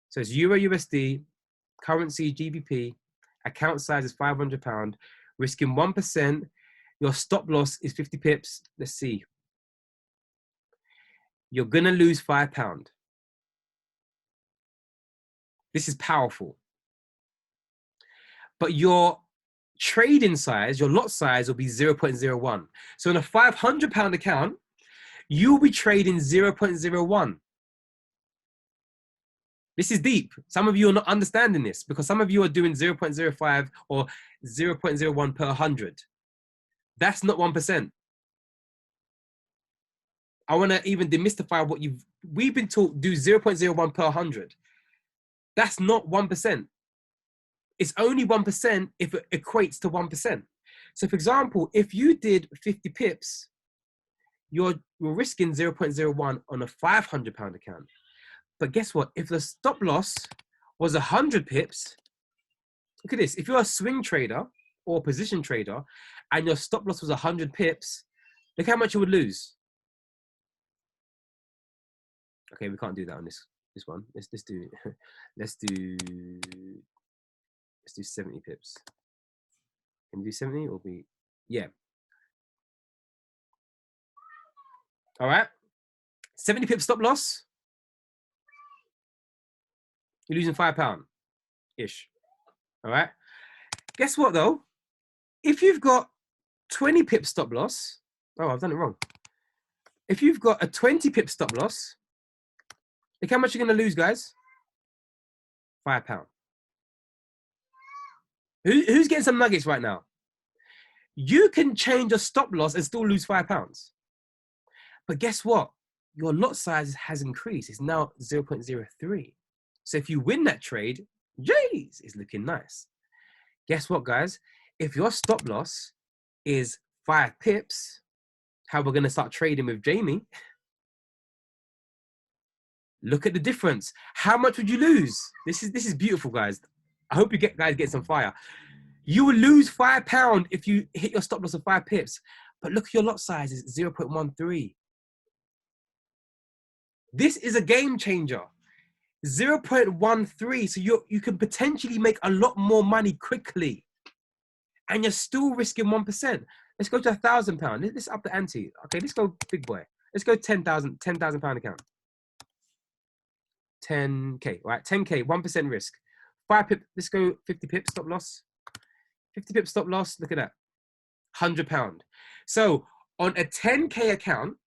So it's Euro USD, currency GBP, account size is £500, risking 1%. Your stop loss is 50 pips. Let's see. You're gonna lose £5. This is powerful. But your trading size, your lot size will be 0.01. So in a £500 account, you'll be trading 0.01. This is deep. Some of you are not understanding this because some of you are doing 0.05 or 0.01 per 100. That's not 1%. I want to even demystify what we've been taught, do 0.01 per 100. That's not 1%. It's only 1% if it equates to 1%. So for example, if you did 50 pips, you're risking 0.01 on a £500 account. But guess what? If the stop loss was 100 pips, look at this. If you're a swing trader or a position trader and your stop loss was 100 pips, look how much you would lose. Okay, we can't do that on this one. Let's do let's do 70 pips. Can we do 70 or be yeah. All right. 70 pip stop loss. You're losing £5-ish. All right. Guess what though? If you've got 20 pip stop loss, oh, I've done it wrong. If you've got a 20 pip stop loss, look how much you're going to lose, guys. £5. Who's getting some nuggets right now? You can change your stop loss and still lose £5. But guess what? Your lot size has increased. It's now 0.03. So if you win that trade, jeez, it's looking nice. Guess what, guys? If your stop loss is 5 pips, how we're going to start trading with Jamie, look at the difference. How much would you lose? This is beautiful, guys. I hope you guys get some fire. You will lose £5 if you hit your stop loss of 5 pips. But look, your lot size is 0.13. This is a game changer. 0.13. So you can potentially make a lot more money quickly. And you're still risking 1%. Let's go to £1,000. Let's up the ante. Okay, let's go big boy. Let's go £10,000 account. 10K, all right? 10K, 1% risk. 5 pip, let's go 50 pips stop loss. 50 pips stop loss, look at that. £100. So on a 10K account,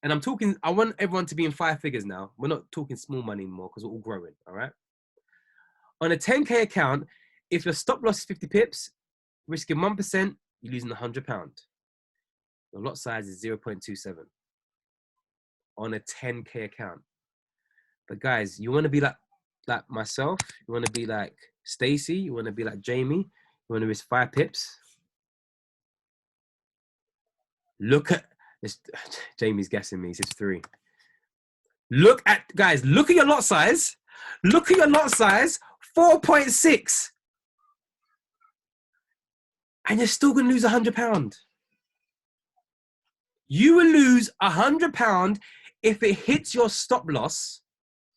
and I want everyone to be in 5 figures now. We're not talking small money anymore because we're all growing, all right? On a 10K account, if your stop loss is 50 pips, risking 1%, you're losing £100. Your lot size is 0.27 on a 10K account. But guys, you want to be like myself, you want to be like Stacy, you want to be like Jamie, you want to risk 5 pips. Look at this. Jamie's guessing me, he says 3. Look at your lot size. Look at your lot size, 4.6. And you're still going to lose £100. You will lose £100 if it hits your stop loss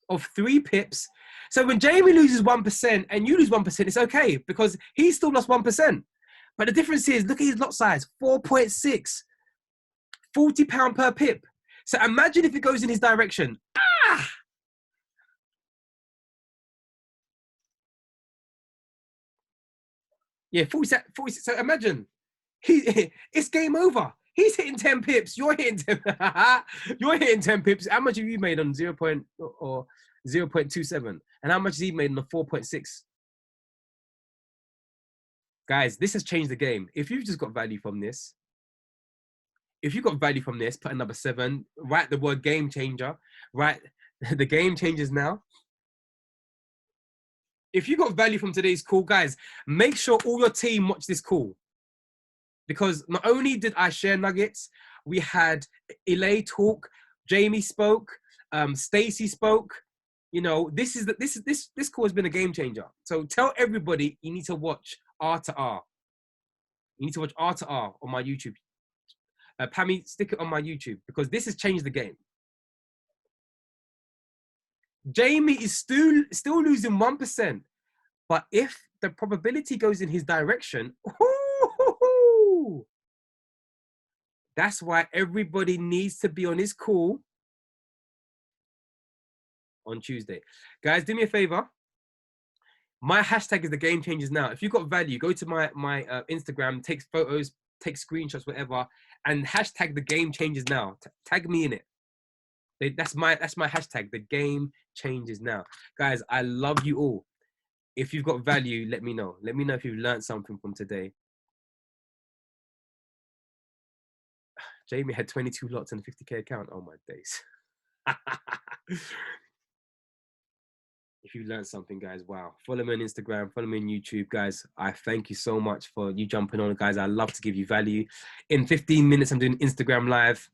of 3 pips. So when Jamie loses 1% and you lose 1%, it's okay because he still lost 1%. But the difference is, look at his lot size, 4.6, £40 per pip. So imagine if it goes in his direction. Ah! Yeah, 46. So imagine, it's game over. He's hitting 10 pips. You're hitting 10. You're hitting 10 pips. How much have you made on 0.27? And how much has he made on the 4.6? Guys, this has changed the game. If you've just got value from this, put another 7. Write the word game changer. Write the game changes now. If you got value from today's call, guys, make sure all your team watch this call. Because not only did I share nuggets, we had Elay talk, Jamie spoke, Stacy spoke. You know, this call has been a game changer. So tell everybody you need to watch R to R. You need to watch R to R on my YouTube. Pammy, stick it on my YouTube because this has changed the game. Jamie is still losing 1%, but if the probability goes in his direction, that's why everybody needs to be on his call on Tuesday. Guys, do me a favor. My hashtag is the game changers now. If you've got value, go to my Instagram, take photos, take screenshots, whatever, and hashtag the game changes now. Tag me in it. That's my hashtag. The game changes now. Guys, I love you all. If you've got value, let me know. Let me know if you've learned something from today. Jamie had 22 lots and a 50K account. Oh my days. If you learned something, guys, wow. Follow me on Instagram, follow me on YouTube, guys. I thank you so much for you jumping on, guys. I love to give you value. In 15 minutes, I'm doing Instagram Live.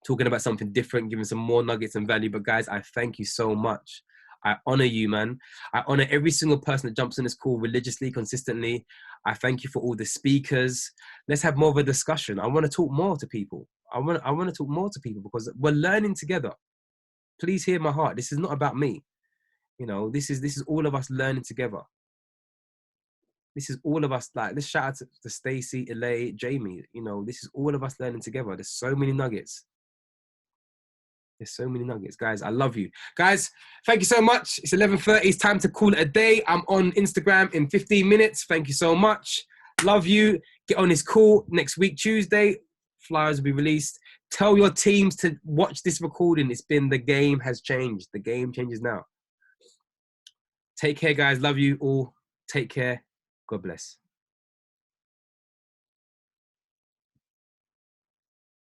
talking about something different, giving some more nuggets and value. But guys, I thank you so much. I honor you, man. I honor every single person that jumps on this call religiously, consistently. I thank you for all the speakers. Let's have more of a discussion. I want to talk more to people. I want to talk more to people because we're learning together. Please hear my heart. This is not about me. You know, this is all of us learning together. This is all of us, like, let's shout out to Stacey, Elay, Jamie. You know, this is all of us learning together. There's so many nuggets. There's so many nuggets. Guys, I love you. Guys, thank you so much. It's 11:30. It's time to call it a day. I'm on Instagram in 15 minutes. Thank you so much. Love you. Get on this call next week, Tuesday. Flyers will be released. Tell your teams to watch this recording. It's been The Game Has Changed. The game changes now. Take care, guys. Love you all. Take care. God bless.